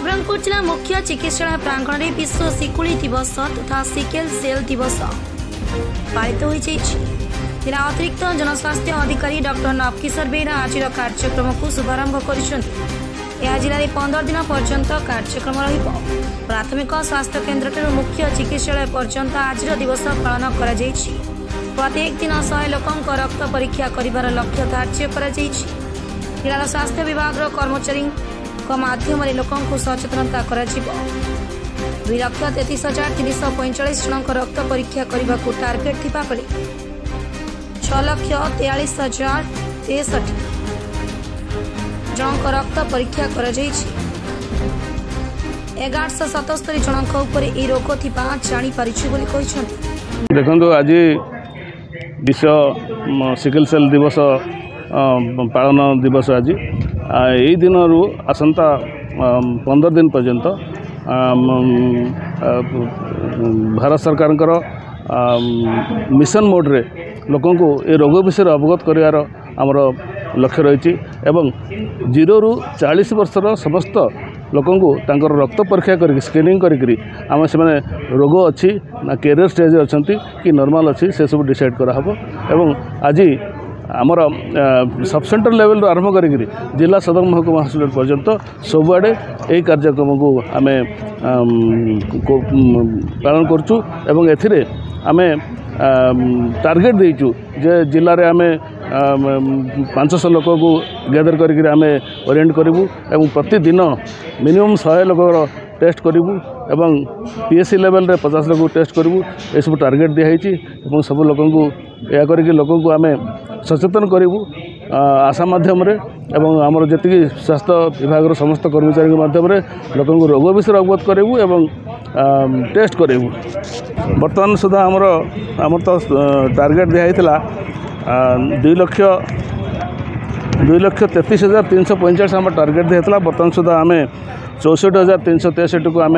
नवरंगपुर जिला मुख्य चिकित्सालय प्रांगण में विश्व शिकुली दिवस तथा सिकेल सेल दिवस पालित हो जिला अतिरिक्त जनस्वास्थ्य अधिकारी डॉक्टर नवकिशोर बेहरा आज कार्यक्रम को शुभारंभ कर जिले में 15 दिन पर्यंत कार्यक्रम प्राथमिक स्वास्थ्य केन्द्र मुख्य चिकित्सालय पर्यंत आज दिवस पालन कर प्रत्येक दिन 100 लोक रक्त परीक्षा कर लक्ष्य धार्य कर जिला स्वास्थ्य विभाग कर्मचारी माध्यम लोक सचेतनता कर 2,33,345 जन रक्त परीक्षा करने को टार्गेट थिबा बेले 6,43,063 जन रक्त परीक्षा कर 1177 जन रोग थिबा जानी पारिछु बोली कहिसंती। देखंतु आज विश्व सिकल सेल दिवस पालन दिवस आज यही दिन आसंता 15 दिन पर्यंत भारत सरकार मिशन मोड रे लोकों को ये रोग विषय अवगत करार आमर लक्ष्य रही एवं 0 ରୁ 40 वर्षर समस्त लोकों को तांकर रक्त परीक्षा कर स्क्रीनिंग करी आम से रोग अच्छी ना कैरियर स्टेज अच्छा कि नॉर्मल अच्छी से सब डिसाइड कराहब एवं आज आमर सब सेंटर लेवल आरंभ करी जिला सदर महकुमा हॉस्पिटल पर्यंत सबुआड़े यही कार्यक्रम को आम पालन करूँ एवं एथिरे आमे टार्गेट देचु जे जिले में आम 500 लोक को गैदर करके आम ओरिएंट करूँ एवं प्रतिदिन मिनिमम 100 लोक टेस्ट करूँ एवं पीएससी लेवल रे 50 लोक टेस्ट करूँ ये सब टार्गेट दिखाई सब लोक को या करके लोक को आम सचेतन करूँ आशा माध्यम रे एवं आमर जी स्वास्थ्य विभाग समस्त कर्मचारी माध्यम रे लोक को रोग विषय अवगत करूँ एवं टेस्ट करूँ। बर्तमान सुधा आमर तो टार्गेट दिखाई 2,33,345 आम टार्गेट दिखाई बर्तमान सुधा आम 64,363 को आम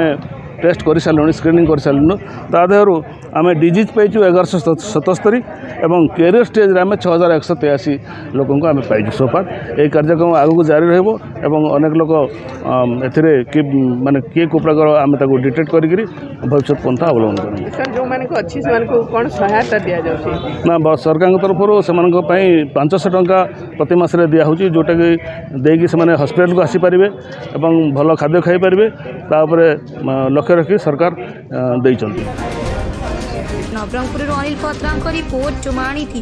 टेस्ट कर सारूँ स्क्रीनिंग कर सारूँ तादेहू आम डिजीज पाइचु 1177 एवं कैरियर स्टेज आम 6,183 लोक आम पाइचु सोपार यही कार्यक्रम आगू जारी रहिबो एवं अनेक लोक ए माने किए को प्रकार आम डिटेक्ट करी भविष्य पंथा अवलंबन करें ना सरकार तरफ से 500 टंका प्रति मास दिखाई जोटा कि देकी से हॉस्पिटल को आसीपारे एवं भल खाद्य खाई पारे लक्ष्य रखी सरकार देइचंती। नवरंगपुर अनिल पत्रांक रिपोर्ट जुमाणी थी।